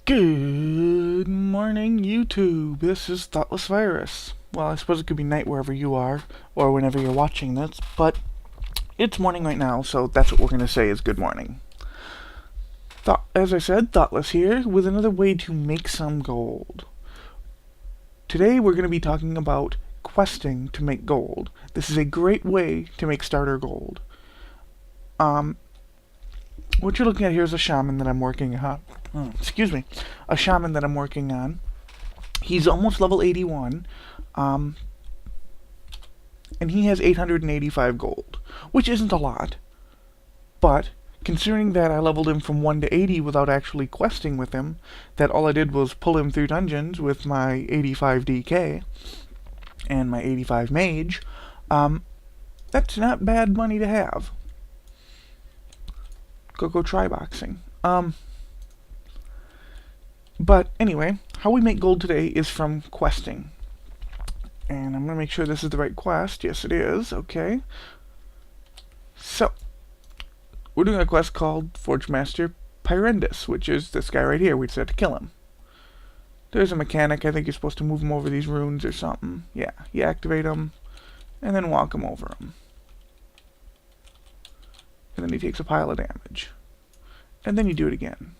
Good morning, YouTube. This is Thoughtless Virus. Well, I suppose it could be night wherever you are, or whenever you're watching this, but it's morning right now, so that's what we're going to say is good morning. As I said, Thoughtless here, with another way to make some gold. Today we're going to be talking about questing to make gold. This is a great way to make starter gold. What you're looking at here is a shaman that I'm working on. A shaman that I'm working on. He's almost level 81, and he has 885 gold, which isn't a lot, but considering that I leveled him from 1 to 80 without actually questing with him, that all I did was pull him through dungeons with my 85 DK and my 85 mage, that's not bad money to have. Go try boxing. But anyway, how we make gold today is from questing. And I'm going to make sure this is the right quest. Yes, it is. Okay. So, we're doing a quest called Forge Master Pyrendus, which is this guy right here. We just have to kill him. There's a mechanic. I think you're supposed to move him over these runes or something. Yeah, you activate him, and then walk him over them. And then he takes a pile of damage. And then you do it again.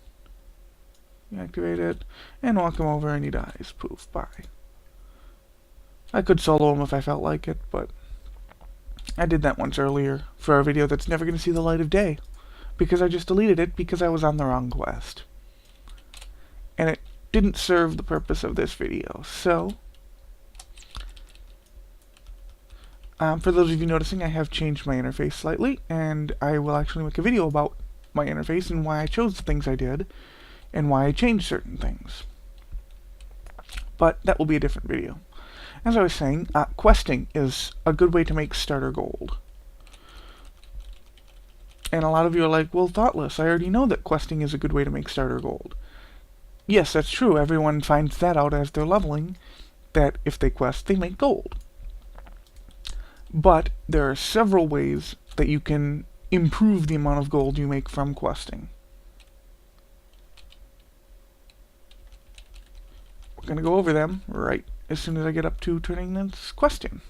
You activate it, and walk him over, and he dies. Poof, bye. I could solo him if I felt like it, but I did that once earlier for a video that's never going to see the light of day, because I just deleted it because I was on the wrong quest. And it didn't serve the purpose of this video, so for those of you noticing, I have changed my interface slightly, and I will actually make a video about my interface and why I chose the things I did, and why I changed certain things. But that will be a different video. As I was saying, questing is a good way to make starter gold. And a lot of you are like, well, Thoughtless, I already know that questing is a good way to make starter gold. Yes, that's true. Everyone finds that out as they're leveling, that if they quest, they make gold. But there are several ways that you can improve the amount of gold you make from questing. We're going to go over them right as soon as I get up to turning this question.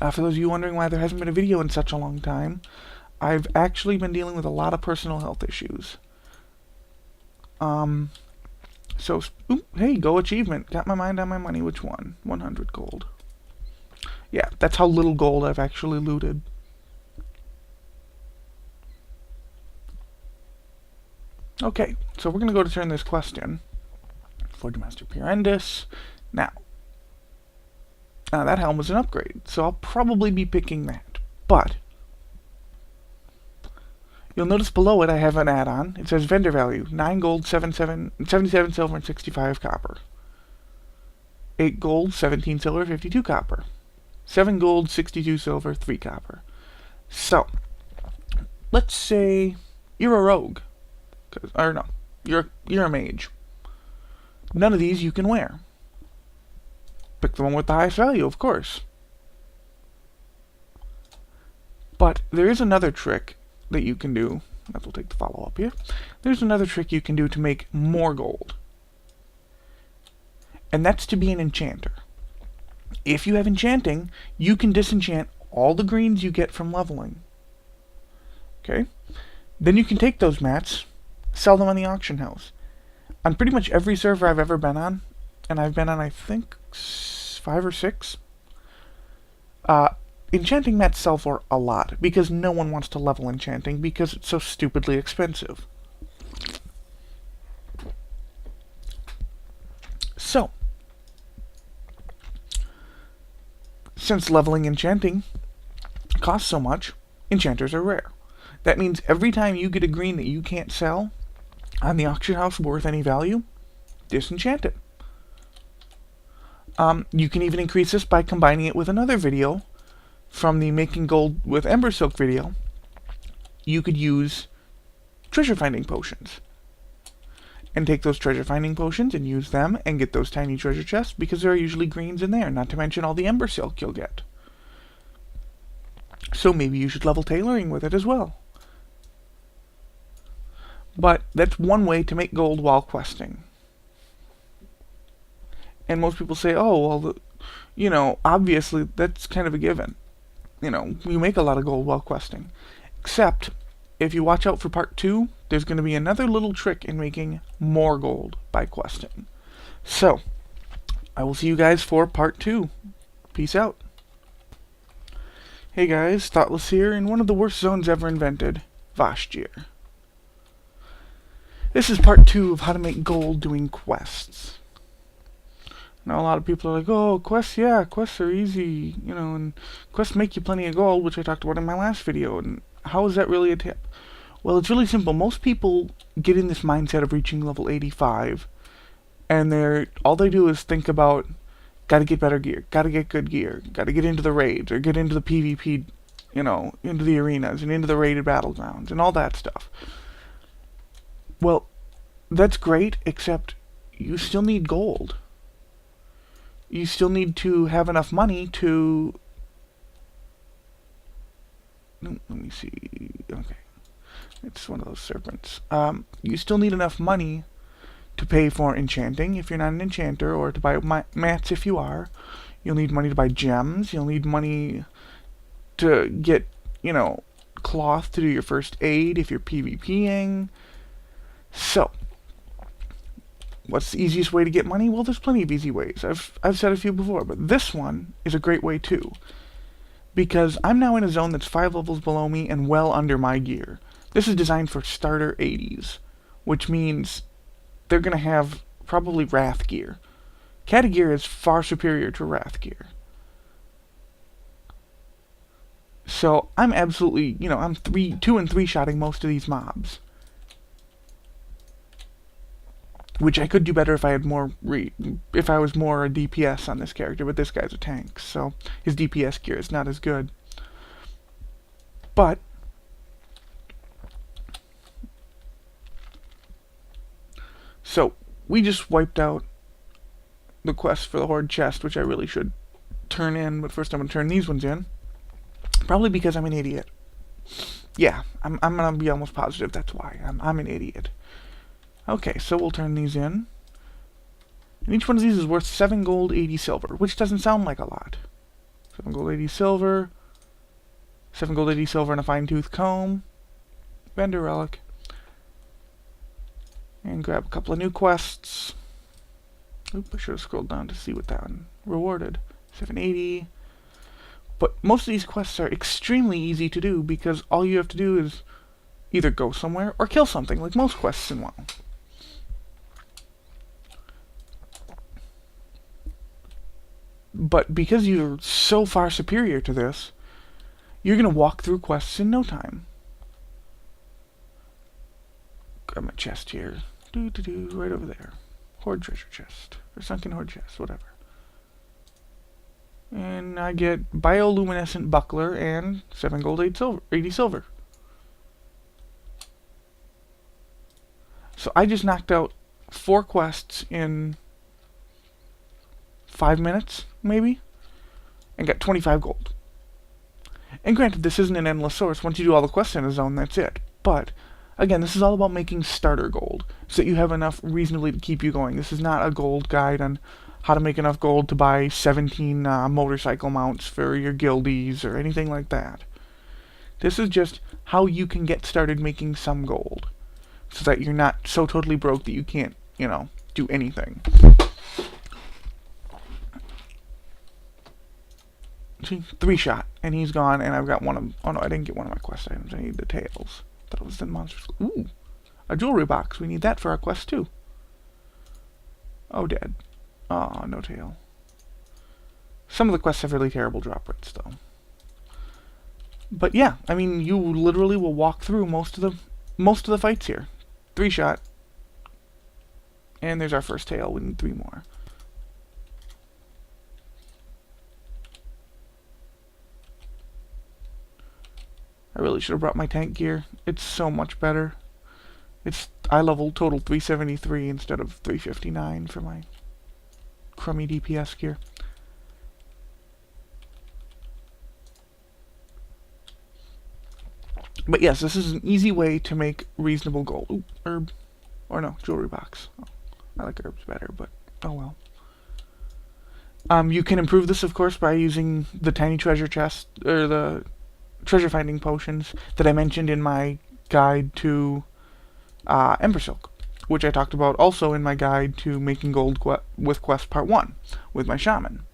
For those of you wondering why there hasn't been a video in such a long time, I've actually been dealing with a lot of personal health issues. Hey, go achievement. Got my mind on my money. Which one? 100 gold. Yeah, that's how little gold I've actually looted. Okay, so we're going to go to turn this quest in. Forge Master Pyrendus. Now, that helm was an upgrade, so I'll probably be picking that. But you'll notice below it I have an add-on. It says vendor value, 9 gold, 77 silver, and 65 copper. 8 gold, 17 silver, 52 copper. 7 gold, 62 silver, 3 copper. So, let's say you're a rogue. Or no, you're a mage. None of these you can wear. Pick the one with the highest value, of course. But there is another trick that you can do. That will take the follow-up here. There's another trick you can do to make more gold. And that's to be an enchanter. If you have enchanting, you can disenchant all the greens you get from leveling. Okay? Then you can take those mats, sell them on the auction house. On pretty much every server I've ever been on, and I've been on, I think, 5 or 6, enchanting mats sell for a lot, because no one wants to level enchanting, because it's so stupidly expensive. So, since leveling enchanting costs so much, enchanters are rare. That means every time you get a green that you can't sell on the auction house worth any value, disenchant it. You can even increase this by combining it with another video from the Making Gold with Ember Silk video. You could use treasure finding potions. And take those treasure finding potions and use them and get those tiny treasure chests, because there are usually greens in there, not to mention all the Ember Silk you'll get. So maybe you should level tailoring with it as well. But that's one way to make gold while questing. And most people say, oh, well, obviously that's kind of a given. You make a lot of gold while questing. Except, if you watch out for part 2, there's going to be another little trick in making more gold by questing. So, I will see you guys for part 2. Peace out. Hey guys, Thoughtless here, in one of the worst zones ever invented, Vashj'ir. This is part 2 of how to make gold doing quests. Now a lot of people are like, oh, quests are easy, and quests make you plenty of gold, which I talked about in my last video, and how is that really a tip? Well, it's really simple. Most people get in this mindset of reaching level 85, and all they do is think about, gotta get better gear, gotta get good gear, gotta get into the raids, or get into the PvP, into the arenas, and into the raided battlegrounds, and all that stuff. Well, that's great, except you still need gold. You still need to have enough money to... Let me see. Okay. It's one of those serpents. You still need enough money to pay for enchanting if you're not an enchanter, or to buy mats if you are. You'll need money to buy gems. You'll need money to get, cloth to do your first aid if you're PvPing. So, what's the easiest way to get money? Well, there's plenty of easy ways. I've said a few before, but this one is a great way too. Because I'm now in a zone that's 5 levels below me and well under my gear. This is designed for starter 80s, which means they're going to have probably Wrath gear. Kata gear is far superior to Wrath gear. So I'm absolutely, I'm 2 and 3 shotting most of these mobs. Which I could do better if I had if I was more a DPS on this character, but this guy's a tank, so his DPS gear is not as good. But so we just wiped out the quest for the Horde chest, which I really should turn in, but first I'm gonna turn these ones in. Probably because I'm an idiot. Yeah, I'm gonna be almost positive that's why. I'm an idiot. Okay, so we'll turn these in. And each one of these is worth 7 gold, 80 silver, which doesn't sound like a lot. 7 gold, 80 silver. 7 gold, 80 silver and a fine-tooth comb. Vendor relic. And grab a couple of new quests. Oop, I should have scrolled down to see what that one rewarded. 780. But most of these quests are extremely easy to do because all you have to do is either go somewhere or kill something, like most quests in WoW. But because you're so far superior to this, you're going to walk through quests in no time. Grab my chest here. Right over there. Horde treasure chest. Or sunken horde chest, whatever. And I get bioluminescent buckler and 7 gold, 80 silver. So I just knocked out 4 quests in 5 minutes, maybe, and got 25 gold. And granted, this isn't an endless source. Once you do all the quests in a zone, that's it. But, again, this is all about making starter gold, so that you have enough reasonably to keep you going. This is not a gold guide on how to make enough gold to buy 17 motorcycle mounts for your guildies or anything like that. This is just how you can get started making some gold, so that you're not so totally broke that you can't, do anything. See, 3 shot, and he's gone, and I've got one of... Oh no, I didn't get one of my quest items. I need the tails. Thought it was the monsters. Ooh, a jewelry box. We need that for our quest too. Oh, dead. Oh, no tail. Some of the quests have really terrible drop rates, though. But yeah, I mean, you literally will walk through most of the fights here. 3 shot, and there's our first tail. We need 3 more. I really should have brought my tank gear. It's so much better. I leveled total 373 instead of 359 for my crummy DPS gear. But yes, this is an easy way to make reasonable gold. Ooh, herb. Or no, jewelry box. Oh, I like herbs better, but oh well. You can improve this, of course, by using the tiny treasure chest, or the treasure finding potions that I mentioned in my guide to Ember Silk, which I talked about also in my guide to making gold with Quest Part 1, with my shaman.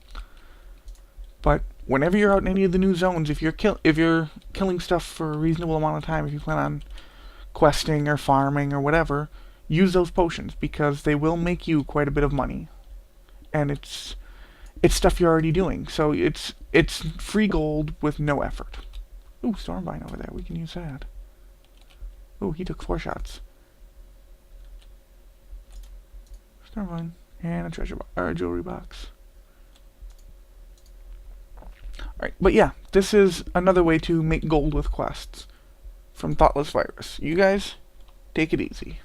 But whenever you're out in any of the new zones, if you're killing stuff for a reasonable amount of time, if you plan on questing or farming or whatever, use those potions, because they will make you quite a bit of money. And it's stuff you're already doing, so it's free gold with no effort. Ooh, Stormvine over there, we can use that. Ooh, he took 4 shots. Stormvine, and a treasure or a jewelry box. Alright, but yeah, this is another way to make gold with quests from Thoughtless Virus. You guys, take it easy.